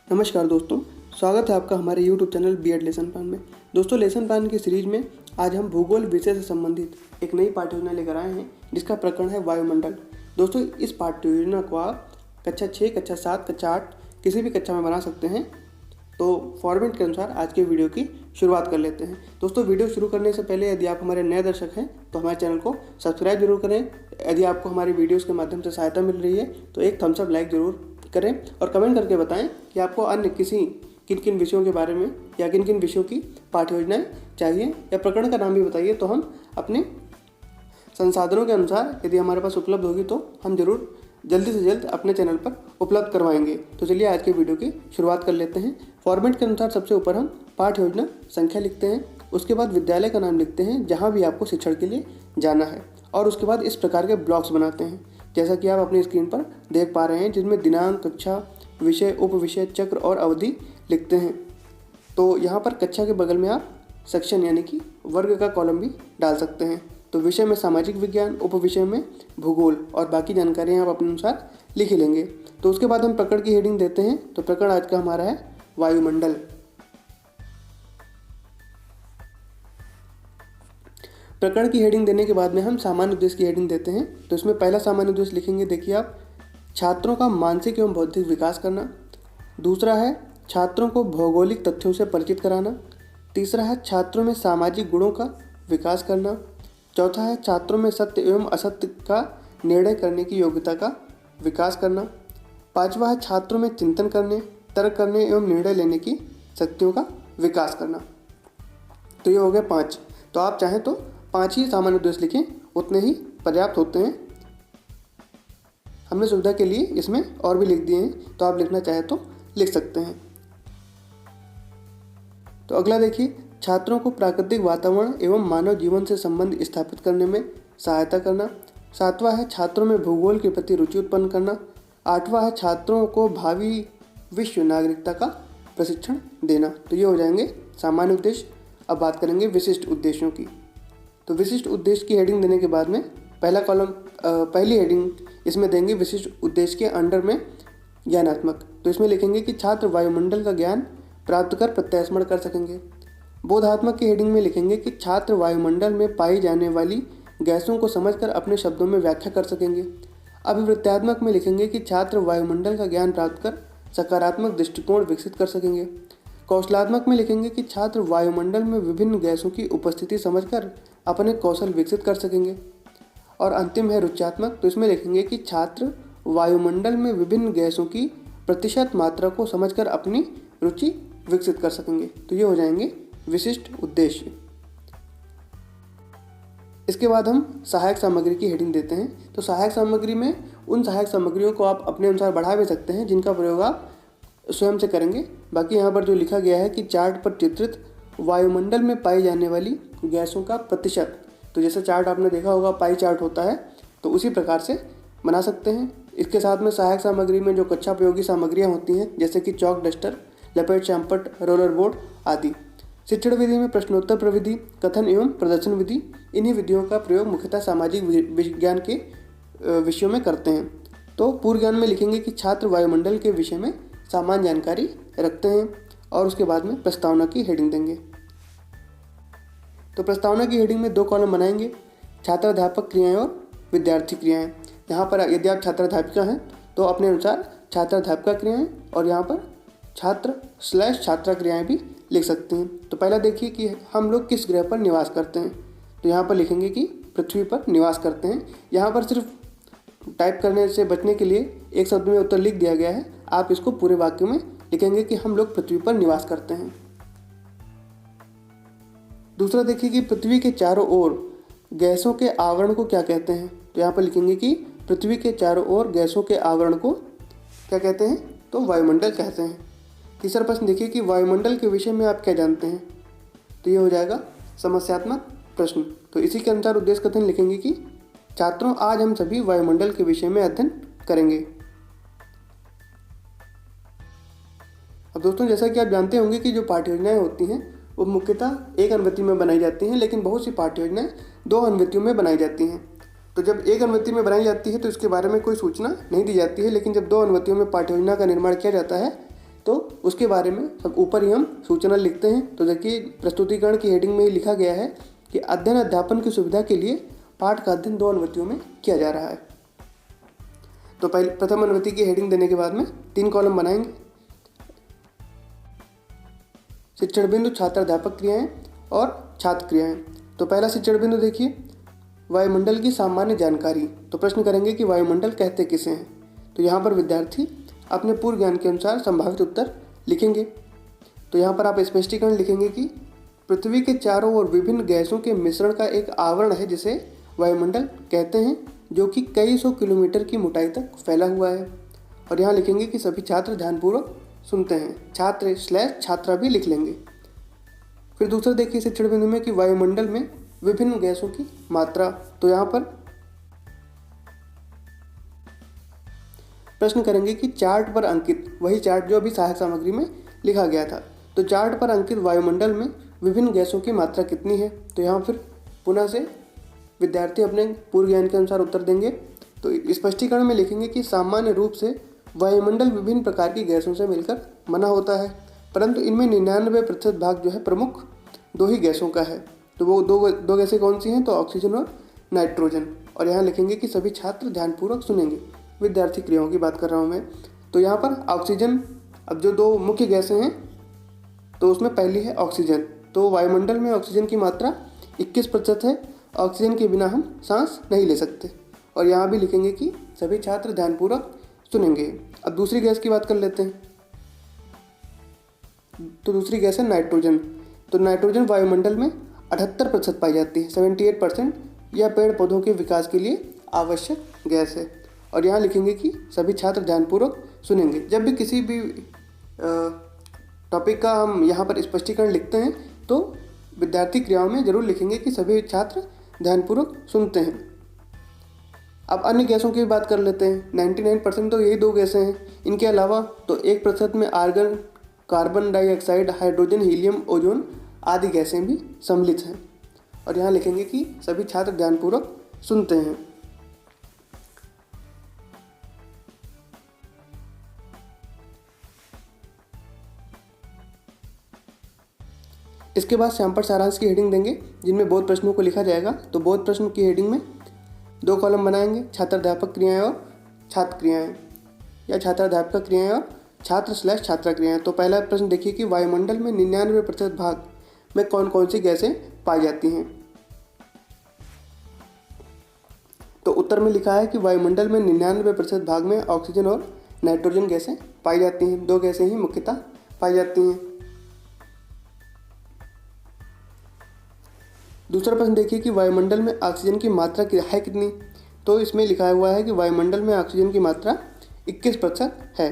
नमस्कार दोस्तों, स्वागत है आपका हमारे YouTube channel BEd lesson plan में। दोस्तों, लेसन प्लान की सीरीज में आज हम भूगोल विषय से संबंधित एक नई पाठ्य योजना लेकर आए हैं जिसका प्रकरण है वायुमंडल। दोस्तों, इस पाठ्य योजना को आप कक्षा 6, कक्षा 7, कक्षा 8 किसी भी कक्षा में बना सकते हैं। तो फॉर्मेट के अनुसार आज के वीडियो की शुरुआत कर लेते हैं। दोस्तों, वीडियो शुरू करने से पहले यदि आप हमारे नए दर्शक हैं तो हमारे चैनल को सब्सक्राइब जरूर करें। यदि आपको हमारी वीडियोस के माध्यम से सहायता मिल रही है तो एक थम्स अप लाइक जरूर करें और कमेंट करके बताएं कि आपको अन्य किन किन विषयों के बारे में या किन किन विषयों की पाठ्य योजनाएं चाहिए, या प्रकरण का नाम भी बताइए तो हम अपने संसाधनों के अनुसार यदि हमारे पास उपलब्ध होगी तो हम जरूर जल्दी से जल्द अपने चैनल पर उपलब्ध करवाएंगे। तो चलिए आज के वीडियो की शुरुआत कर लेते हैं। फॉर्मेट के अनुसार सबसे ऊपर हम पाठ्य योजना संख्या लिखते हैं, उसके बाद विद्यालय का नाम लिखते हैं जहाँ भी आपको शिक्षण के लिए जाना है, और उसके बाद इस प्रकार के ब्लॉक्स बनाते हैं जैसा कि आप अपनी स्क्रीन पर देख पा रहे हैं, जिसमें दिनांक, कक्षा, विषय, उपविषय, चक्र और अवधि लिखते हैं। तो यहाँ पर कक्षा के बगल में आप सेक्शन यानी कि वर्ग का कॉलम भी डाल सकते हैं। तो विषय में सामाजिक विज्ञान, उपविषय में भूगोल और बाकी जानकारियाँ आप अपने अनुसार लिख ही लेंगे। तो उसके बाद हम प्रकरण की हेडिंग देते हैं। तो प्रकरण आज का हमारा है वायुमंडल। प्रकरण की हेडिंग देने के बाद में हम सामान्य उद्देश्य की हेडिंग देते हैं। तो इसमें पहला सामान्य उद्देश्य लिखेंगे, देखिए आप, छात्रों का मानसिक एवं बौद्धिक विकास करना। दूसरा है छात्रों को भौगोलिक तथ्यों से परिचित कराना। तीसरा है छात्रों में सामाजिक गुणों का विकास करना। चौथा है छात्रों में सत्य एवं असत्य का निर्णय करने की योग्यता का विकास करना। पांचवा है छात्रों में चिंतन करने, तर्क करने एवं निर्णय लेने की शक्तियों का विकास करना। तो ये हो गए 5। तो आप चाहें तो 5 ही सामान्य उद्देश्य लिखें, उतने ही पर्याप्त होते हैं। हमने सुविधा के लिए इसमें और भी लिख दिए हैं, तो आप लिखना चाहें तो लिख सकते हैं। तो अगला देखिए, छात्रों को प्राकृतिक वातावरण एवं मानव जीवन से संबंध स्थापित करने में सहायता करना। 7वां है छात्रों में भूगोल के प्रति रुचि उत्पन्न करना। 8वां है छात्रों को भावी विश्व नागरिकता का प्रशिक्षण देना। तो ये हो जाएंगे सामान्य उद्देश्य। अब बात करेंगे विशिष्ट उद्देश्यों की। तो विशिष्ट उद्देश्य की हेडिंग देने के बाद में पहला कॉलम, पहली हेडिंग इसमें देंगे विशिष्ट उद्देश्य के अंडर में ज्ञानात्मक। तो इसमें लिखेंगे कि छात्र वायुमंडल का ज्ञान प्राप्त कर प्रत्यास्मरण कर सकेंगे। बोधात्मक की हेडिंग में लिखेंगे कि छात्र वायुमंडल में पाई जाने वाली गैसों को समझकर अपने शब्दों में व्याख्या कर सकेंगे। अभिवृत्त्यात्मक में लिखेंगे कि छात्र वायुमंडल का ज्ञान प्राप्त कर सकारात्मक दृष्टिकोण विकसित कर सकेंगे। कौशलात्मक में लिखेंगे कि छात्र वायुमंडल में विभिन्न गैसों की उपस्थिति समझकर अपने कौशल विकसित कर सकेंगे। और अंतिम है रुच्यात्मक। तो इसमें लिखेंगे कि छात्र वायुमंडल में विभिन्न गैसों की प्रतिशत मात्रा को समझकर अपनी रुचि विकसित कर सकेंगे। तो ये हो जाएंगे विशिष्ट उद्देश्य। इसके बाद हम सहायक सामग्री की हेडिंग देते हैं। तो सहायक सामग्री में उन सहायक सामग्रियों को आप अपने अनुसार बढ़ा भी सकते हैं जिनका प्रयोग आप स्वयं से करेंगे। बाकी यहाँ पर जो लिखा गया है कि चार्ट पर चित्रित वायुमंडल में पाई जाने वाली गैसों का प्रतिशत, तो जैसे चार्ट आपने देखा होगा पाई चार्ट होता है, तो उसी प्रकार से बना सकते हैं। इसके साथ में सहायक सामग्री में जो कक्षा उपयोगी सामग्रियाँ होती हैं जैसे कि चौक, डस्टर, लपेट, चाम्पट, रोलर बोर्ड आदि। शिक्षण विधि में प्रश्नोत्तर प्रविधि, कथन एवं प्रदर्शन विधि, इन्हीं विधियों का प्रयोग मुख्यतः सामाजिक विज्ञान के विषयों में करते हैं। तो पूर्व ज्ञान में लिखेंगे कि छात्र वायुमंडल के विषय में सामान्य जानकारी रखते हैं, और उसके बाद में प्रस्तावना की हेडिंग देंगे। तो प्रस्तावना की हेडिंग में 2 कॉलम बनाएंगे, छात्राध्यापक क्रियाएं और विद्यार्थी क्रियाएं। यहाँ पर यदि आप छात्राध्यापिका हैं तो अपने अनुसार छात्राध्यापिका क्रियाएं, और यहाँ पर छात्र/छात्रा क्रियाएं भी लिख सकते हैं। तो पहला देखिए कि हम लोग किस ग्रह पर निवास करते हैं। तो यहाँ पर लिखेंगे कि पृथ्वी पर निवास करते हैं। यहाँ पर सिर्फ टाइप करने से बचने के लिए एक शब्द में उत्तर लिख दिया गया है, आप इसको पूरे वाक्य में लिखेंगे कि हम लोग पृथ्वी पर निवास करते हैं। दूसरा देखिए कि पृथ्वी के चारों ओर गैसों के आवरण को क्या कहते हैं। तो यहाँ पर लिखेंगे कि पृथ्वी के चारों ओर गैसों के आवरण को क्या कहते हैं, तो वायुमंडल कहते हैं। तीसरा प्रश्न देखिए कि वायुमंडल के विषय में आप क्या जानते हैं। तो ये हो जाएगा समस्यात्मक प्रश्न। तो इसी के अनुसार उद्देश्य कथन लिखेंगे कि छात्रों, आज हम सभी वायुमंडल के विषय में अध्ययन करेंगे। अब दोस्तों, जैसा कि आप जानते होंगे कि जो पाठ्य योजनाएं होती हैं वो मुख्यतः एक अनुवृत्ति में बनाई जाती हैं, लेकिन बहुत सी पाठ्य योजनाएं 2 अनुवृत्तियों में बनाई जाती हैं। तो जब एक अनुवृत्ति में बनाई जाती है तो इसके बारे में कोई सूचना नहीं दी जाती है, लेकिन जब 2 अनुवृत्तियों में पाठ्य योजना का निर्माण किया जाता है तो उसके बारे में सब ऊपर ही हम सूचना लिखते हैं। तो देखिए प्रस्तुतिकरण की हेडिंग में ही लिखा गया है कि अध्ययन अध्यापन की सुविधा के लिए पाठ का अध्ययन 2 अनुवृत्तियों में किया जा रहा है। तो पहले प्रथम अनुवृत्ति की हेडिंग देने के बाद में 3 कॉलम बनाएंगे। शिक्षण बिंदु, छात्र अध्यापक क्रियाएं और छात्र क्रियाएं। तो पहला शिक्षण बिंदु देखिए, वायुमंडल की सामान्य जानकारी। तो प्रश्न करेंगे कि वायुमंडल कहते किसे हैं। तो यहाँ पर विद्यार्थी अपने पूर्व ज्ञान के अनुसार संभावित उत्तर लिखेंगे। तो यहाँ पर आप स्पष्टीकरण लिखेंगे कि पृथ्वी के चारों ओर विभिन्न गैसों के मिश्रण का एक आवरण है जिसे वायुमंडल कहते हैं, जो कि कई सौ किलोमीटर की मोटाई तक फैला हुआ है। और यहाँ लिखेंगे कि सभी छात्र ध्यानपूर्वक सुनते हैं। छात्र / छात्रा भी लिख लेंगे। फिर दूसरा देखिए शिक्षण बिंदु में कि वायुमंडल में विभिन्न गैसों की मात्रा। तो यहाँ पर प्रश्न करेंगे कि चार्ट पर अंकित, वही चार्ट जो अभी सहायक सामग्री में लिखा गया था, तो चार्ट पर अंकित वायुमंडल में विभिन्न गैसों की मात्रा कितनी है। तो यहाँ फिर पुनः से विद्यार्थी अपने पूर्व ज्ञान के अनुसार उत्तर देंगे। तो स्पष्टीकरण में लिखेंगे कि सामान्य रूप से वायुमंडल विभिन्न प्रकार की गैसों से मिलकर बना होता है, परंतु इनमें 99% भाग जो है प्रमुख 2 ही गैसों का है। तो वो दो गैसें कौन सी हैं, तो ऑक्सीजन और नाइट्रोजन। और यहाँ लिखेंगे कि सभी छात्र ध्यानपूर्वक सुनेंगे। विद्यार्थी क्रियाओं की बात कर रहा हूँ मैं। तो यहाँ पर ऑक्सीजन, अब जो 2 मुख्य गैसें हैं तो उसमें पहली है ऑक्सीजन। तो वायुमंडल में ऑक्सीजन की मात्रा 21% है। ऑक्सीजन के बिना हम सांस नहीं ले सकते। और यहाँ भी लिखेंगे कि सभी छात्र ध्यानपूर्वक सुनेंगे। अब दूसरी गैस की बात कर लेते हैं। तो दूसरी गैस है नाइट्रोजन। तो नाइट्रोजन वायुमंडल में 78% पाई जाती है, 78%। यह पेड़ पौधों के विकास के लिए आवश्यक गैस है। और यहाँ लिखेंगे कि सभी छात्र ध्यानपूर्वक सुनेंगे। जब भी किसी भी टॉपिक का हम यहाँ पर स्पष्टीकरण लिखते हैं तो विद्यार्थी क्रियाओं में जरूर लिखेंगे कि सभी छात्र ध्यानपूर्वक सुनते हैं। अब अन्य गैसों की बात कर लेते हैं। 99% तो यही 2 गैसें हैं। इनके अलावा तो 1% में argon, carbon dioxide, hydrogen, helium, ozone आदि गैसें भी सम्मिलित हैं। और यहाँ लिखेंगे कि सभी छात्र ध्यानपूर्वक सुनते हैं। इसके बाद श्यामपट्ट सारांश की हेडिंग देंगे, जिनमें बोध प्रश्नों को लिखा जाएगा। तो बोध प्रश्न की हेडिंग में 2 कॉलम बनाएंगे, छात्र अध्यापक क्रियाएं और छात्र क्रियाएं, या छात्र अध्यापक क्रियाएं और छात्र / छात्रा क्रियाएं। तो पहला प्रश्न देखिए कि वायुमंडल में 99% भाग में कौन कौन सी गैसें पाई जाती हैं। तो उत्तर में लिखा है कि वायुमंडल में 99% भाग में ऑक्सीजन और नाइट्रोजन गैसें पाई जाती हैं। 2 गैसें ही मुख्यतः पाई जाती हैं। दूसरा प्रश्न देखिए कि वायुमंडल में ऑक्सीजन की मात्रा है कितनी। तो इसमें लिखा हुआ है कि वायुमंडल में ऑक्सीजन की मात्रा 21% है।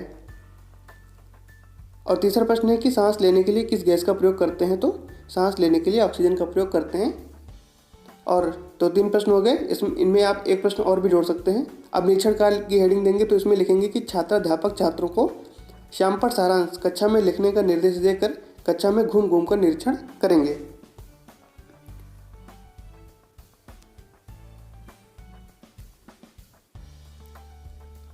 और तीसरा प्रश्न है कि सांस लेने के लिए किस गैस का प्रयोग करते हैं। तो सांस लेने के लिए ऑक्सीजन का प्रयोग करते हैं। और तो 3 प्रश्न हो गए। इनमें आप एक प्रश्न और भी जोड़ सकते हैं। अब निरीक्षण काल की हेडिंग देंगे। तो इसमें लिखेंगे कि छात्राध्यापक छात्रों को श्यामपट्ट सारांश कक्षा में लिखने का निर्देश देकर कक्षा में घूम घूम कर निरीक्षण करेंगे।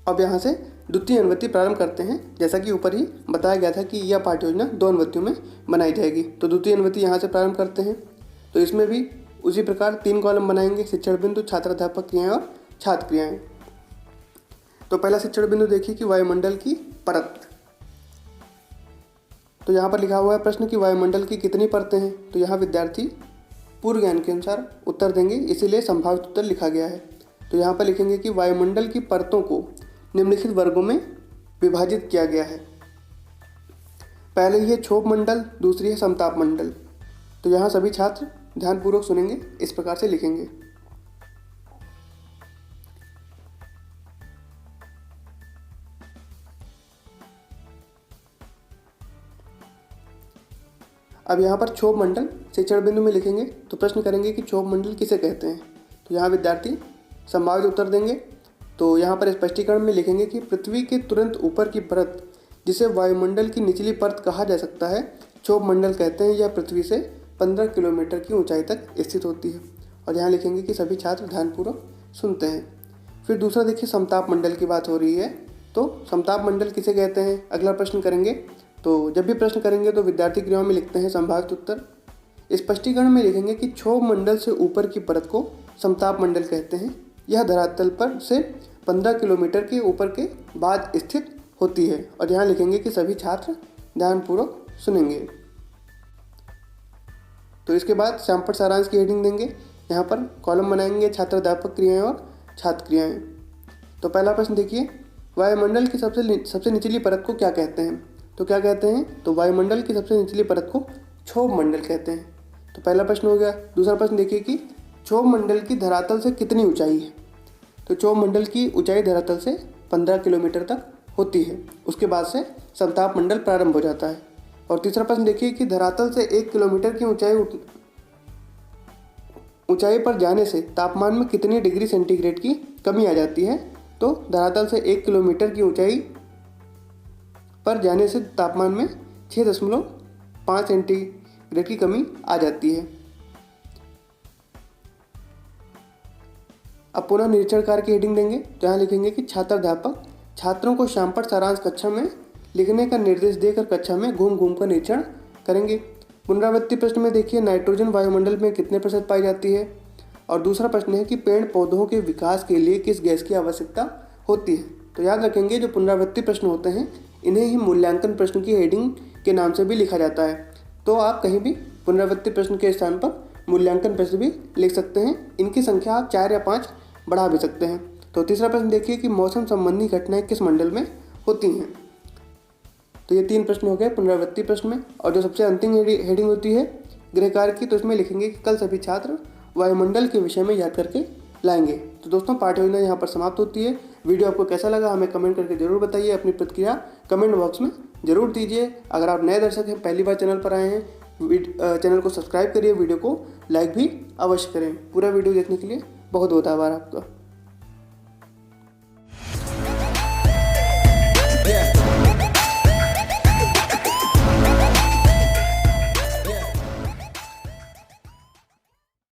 अब यहाँ से द्वितीय अनुवृत्ति प्रारंभ करते हैं। जैसा कि ऊपर ही बताया गया था कि यह पाठ्य योजना 2 अनुवृत्तियों में बनाई जाएगी। तो द्वितीय अनुवृत्ति यहाँ से प्रारंभ करते हैं। तो इसमें भी उसी प्रकार 3 कॉलम बनाएंगे, शिक्षण बिंदु, छात्र अध्यापक क्रियाएं और छात्र क्रियाएं। तो पहला शिक्षण बिंदु देखिए कि वायुमंडल की परत। तो यहाँ पर लिखा हुआ है प्रश्न कि वायुमंडल की कितनी परतें हैं। तो यहाँ विद्यार्थी पूर्व ज्ञान के अनुसार उत्तर देंगे, इसीलिए संभावित उत्तर लिखा गया है। तो यहाँ पर लिखेंगे कि वायुमंडल की परतों को निम्नलिखित वर्गों में विभाजित किया गया है। पहले ही है क्षोभ मंडल, दूसरी है समताप मंडल। तो यहाँ सभी छात्र ध्यानपूर्वक सुनेंगे, इस प्रकार से लिखेंगे। अब यहाँ पर क्षोभ मंडल शिक्षण बिंदु में लिखेंगे। तो प्रश्न करेंगे कि क्षोभ मंडल किसे कहते हैं। तो यहाँ विद्यार्थी संभावित उत्तर देंगे। तो यहाँ पर स्पष्टीकरण में लिखेंगे कि पृथ्वी के तुरंत ऊपर की परत, जिसे वायुमंडल की निचली परत कहा जा सकता है, क्षोभ मंडल कहते हैं। यह पृथ्वी से 15 किलोमीटर की ऊंचाई तक स्थित होती है। और यहाँ लिखेंगे कि सभी छात्र ध्यानपूर्वक सुनते हैं। फिर दूसरा देखिए समताप मंडल की बात हो रही है। तो समताप मंडल किसे कहते हैं। अगला प्रश्न करेंगे तो जब भी प्रश्न करेंगे तो विद्यार्थी क्रियाओं में लिखते हैं संभावित उत्तर। स्पष्टीकरण में लिखेंगे कि क्षोभ मंडल से ऊपर की परत को समताप मंडल कहते हैं। यह धरातल पर से 15 किलोमीटर के ऊपर के बाद स्थित होती है। और यहाँ लिखेंगे कि सभी छात्र ध्यानपूर्वक सुनेंगे। तो इसके बाद श्यामपट्ट सारांश की हेडिंग देंगे। यहाँ पर कॉलम बनाएंगे छात्र अध्यापक क्रियाएं और छात्र क्रियाएं। तो पहला प्रश्न देखिए, वायुमंडल की सबसे निचली परत को क्या कहते हैं? तो क्या कहते हैं? तो वायुमंडल की सबसे निचली परत को क्षोभ मंडल कहते हैं। तो पहला प्रश्न हो गया। दूसरा प्रश्न देखिए कि क्षोभ मंडल की धरातल से कितनी ऊंचाई है? तो क्षोभ मंडल की ऊंचाई धरातल से 15 किलोमीटर तक होती है। उसके बाद से समताप मंडल प्रारंभ हो जाता है। और तीसरा प्रश्न देखिए कि धरातल से 1 किलोमीटर की ऊंचाई पर जाने से तापमान में कितनी डिग्री सेंटीग्रेड की कमी आ जाती है? तो धरातल से 1 किलोमीटर की ऊंचाई पर जाने से तापमान में 6.5 सेंटीग्रेड की कमी आ जाती है। अब पुनः निरीक्षण कार्य की हेडिंग देंगे। तो यहाँ लिखेंगे कि छात्र अध्यापक छात्रों को श्यामपट्ट सारांश कक्षा में लिखने का निर्देश देकर कक्षा में घूम घूम कर निरीक्षण करेंगे। पुनरावृत्ति प्रश्न में देखिए नाइट्रोजन वायुमंडल में कितने प्रतिशत पाई जाती है? और दूसरा प्रश्न है कि पेड़ पौधों के विकास के लिए किस गैस की आवश्यकता होती है? तो याद रखेंगे जो पुनरावृत्ति प्रश्न होते हैं इन्हें ही मूल्यांकन प्रश्न की हेडिंग के नाम से भी लिखा जाता है। तो आप कहीं भी पुनरावृत्ति प्रश्न के स्थान पर मूल्यांकन प्रश्न भी लिख सकते हैं। इनकी संख्या आप 4 या 5 बढ़ा भी सकते हैं। तो तीसरा प्रश्न देखिए कि मौसम संबंधी घटनाएं किस मंडल में होती हैं? तो ये 3 प्रश्न हो गए पुनरावृत्ति प्रश्न में। और जो सबसे अंतिम हेडिंग होती है गृह कार्य की, तो इसमें लिखेंगे कि कल सभी छात्र वायुमंडल के विषय में याद करके लाएंगे। तो दोस्तों पाठ्य योजना यहाँ पर समाप्त होती है। वीडियो आपको कैसा लगा हमें कमेंट करके जरूर बताइए। अपनी प्रतिक्रिया कमेंट बॉक्स में जरूर दीजिए। अगर आप नए दर्शक हैं, पहली बार चैनल पर आए हैं, चैनल को सब्सक्राइब करिए, वीडियो को लाइक भी अवश्य करें। पूरा वीडियो देखने के लिए बहुत बहुत आभार आपका।